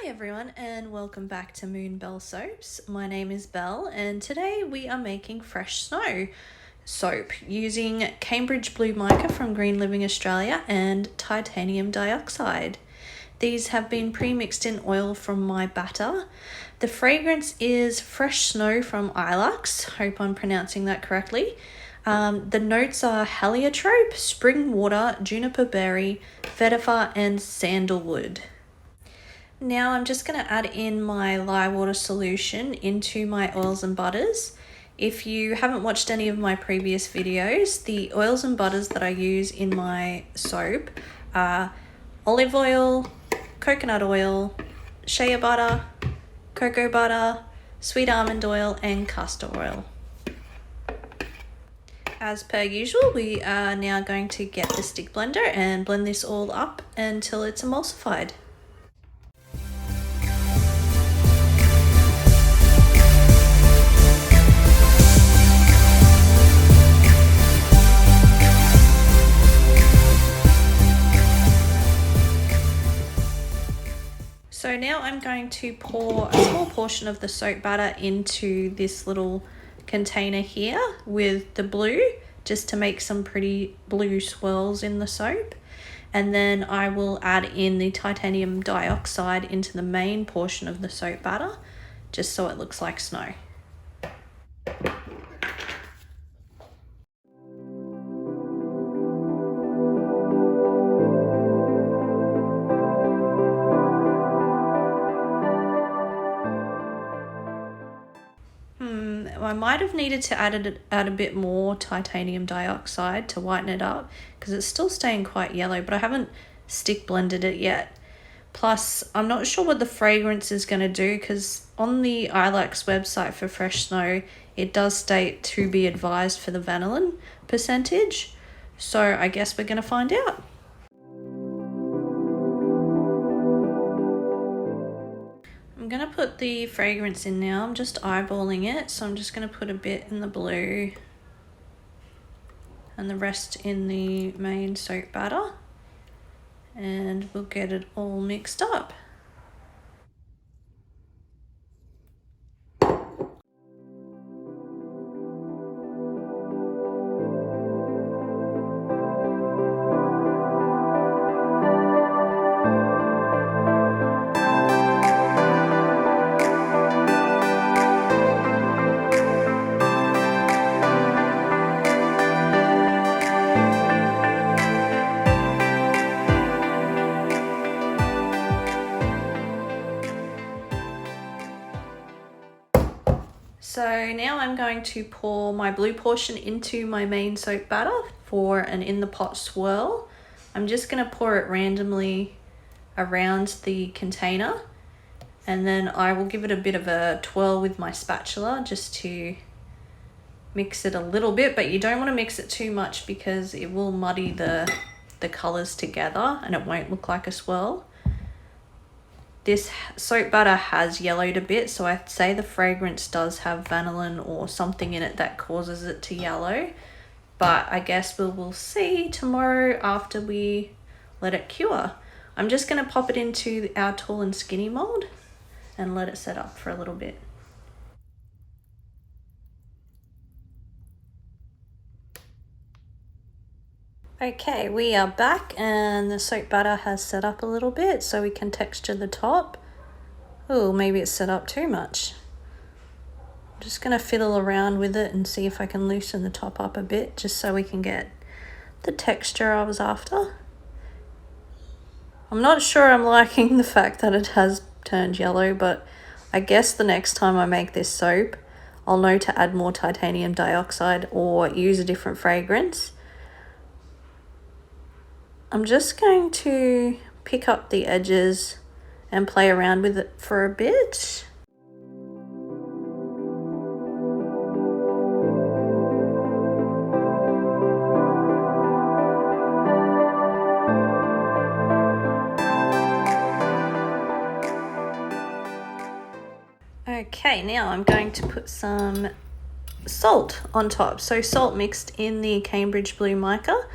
Hi everyone and welcome back to Moonbelle Soaps. My name is Belle and today we are making fresh snow soap using Cambridge Blue Mica from Green Living Australia and titanium dioxide. These have been pre-mixed in oil from my batter. The fragrance is Fresh Snow from Ilex. Hope I'm pronouncing that correctly. The notes are heliotrope, spring water, juniper berry, vetiver and sandalwood. Now I'm just going to add in my lye water solution into my oils and butters. If you haven't watched any of my previous videos, the oils and butters that I use in my soap are olive oil, coconut oil, shea butter, cocoa butter, sweet almond oil and castor oil. As per usual, we are now going to get the stick blender and blend this all up until it's emulsified. So now I'm going to pour a small portion of the soap batter into this little container here with the blue, just to make some pretty blue swirls in the soap. And then I will add in the titanium dioxide into the main portion of the soap batter, just so it looks like snow. I might have needed to add a bit more titanium dioxide to whiten it up because it's still staying quite yellow, but I haven't stick blended it yet. Plus, I'm not sure what the fragrance is going to do because on the Ilex website for Fresh Snow, it does state to be advised for the vanillin percentage. So I guess we're going to find out. I'm going to put the fragrance in now. I'm just eyeballing it, so I'm just going to put a bit in the blue and the rest in the main soap batter, and we'll get it all mixed up. So now I'm going to pour my blue portion into my main soap batter for an in the pot swirl. I'm just going to pour it randomly around the container, and then I will give it a bit of a twirl with my spatula just to mix it a little bit, but you don't want to mix it too much because it will muddy the colors together and it won't look like a swirl. This soap batter has yellowed a bit, so I'd say the fragrance does have vanillin or something in it that causes it to yellow. But I guess we'll see tomorrow after we let it cure. I'm just going to pop it into our tall and skinny mold and let it set up for a little bit. Okay, we are back and the soap batter has set up a little bit so we can texture the top. Oh, maybe it's set up too much. I'm just going to fiddle around with it and see if I can loosen the top up a bit just so we can get the texture I was after. I'm not sure I'm liking the fact that it has turned yellow, but I guess the next time I make this soap, I'll know to add more titanium dioxide or use a different fragrance. I'm just going to pick up the edges and play around with it for a bit. Okay, now I'm going to put some salt on top. So salt mixed in the Cambridge Blue Mica.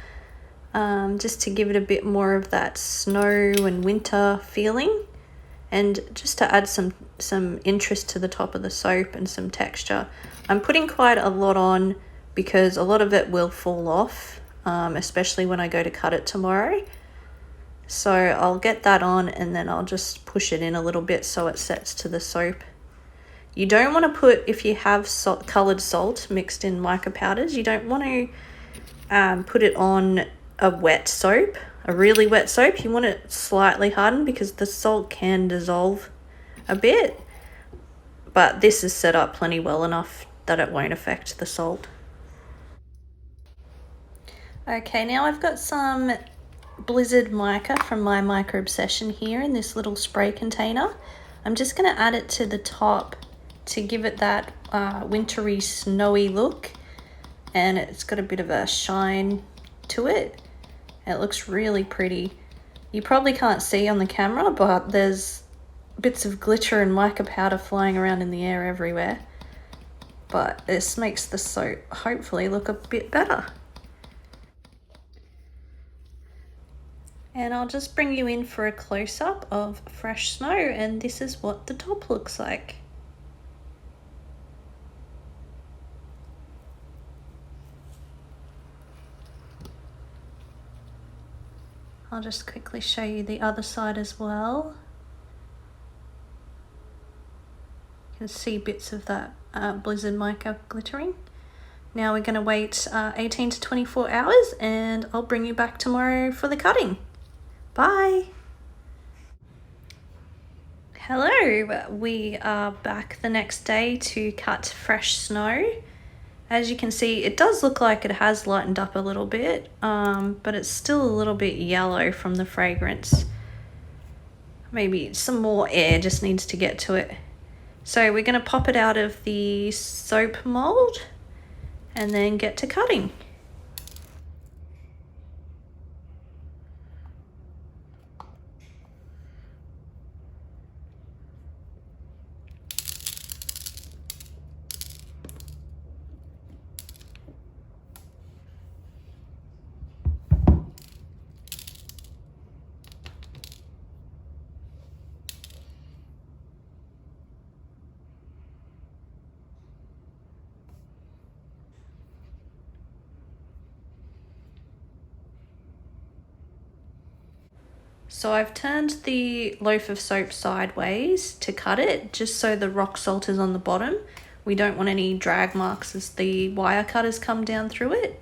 Just to give it a bit more of that snow and winter feeling. And just to add some interest to the top of the soap and some texture, I'm putting quite a lot on because a lot of it will fall off, especially when I go to cut it tomorrow. So I'll get that on and then I'll just push it in a little bit so it sets to the soap. You don't want to put, if you have coloured salt mixed in mica powders, you don't want to put it on a wet soap, a really wet soap. You want it slightly hardened because the salt can dissolve a bit, but this is set up plenty well enough that it won't affect the salt. Okay, now I've got some Blizzard mica from my Mica Obsession here in this little spray container. I'm just going to add it to the top to give it that wintry, snowy look, and it's got a bit of a shine to it. It looks really pretty. You probably can't see on the camera, but there's bits of glitter and mica powder flying around in the air everywhere. But this makes the soap hopefully look a bit better. And I'll just bring you in for a close-up of fresh snow, and this is what the top looks like. I'll just quickly show you the other side as well. You can see bits of that Blizzard mica glittering. Now we're going to wait 18 to 24 hours and I'll bring you back tomorrow for the cutting. Bye! Hello, we are back the next day to cut fresh snow. As you can see, it does look like it has lightened up a little bit, but it's still a little bit yellow from the fragrance. Maybe some more air just needs to get to it. So we're going to pop it out of the soap mold and then get to cutting. So I've turned the loaf of soap sideways to cut it, just so the rock salt is on the bottom. We don't want any drag marks as the wire cutters come down through it.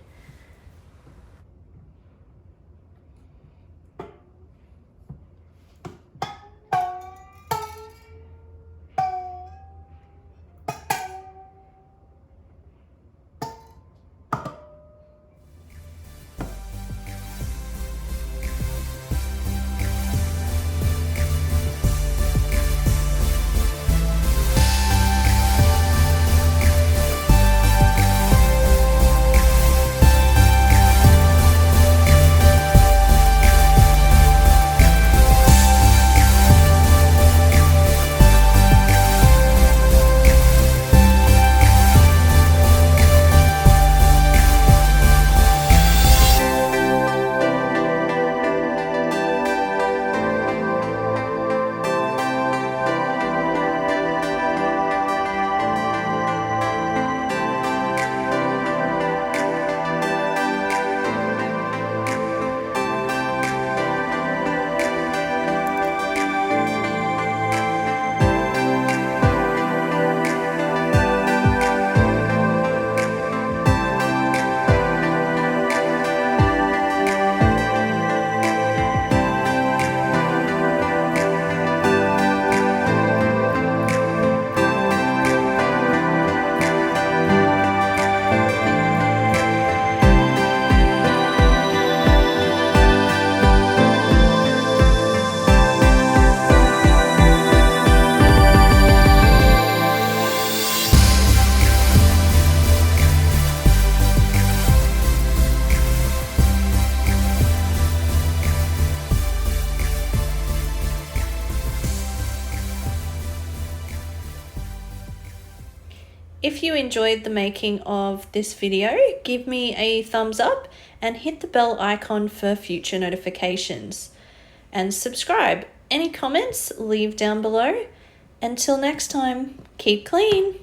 If you enjoyed the making of this video, give me a thumbs up and hit the bell icon for future notifications. And subscribe. Any comments, leave down below. Until next time, keep clean.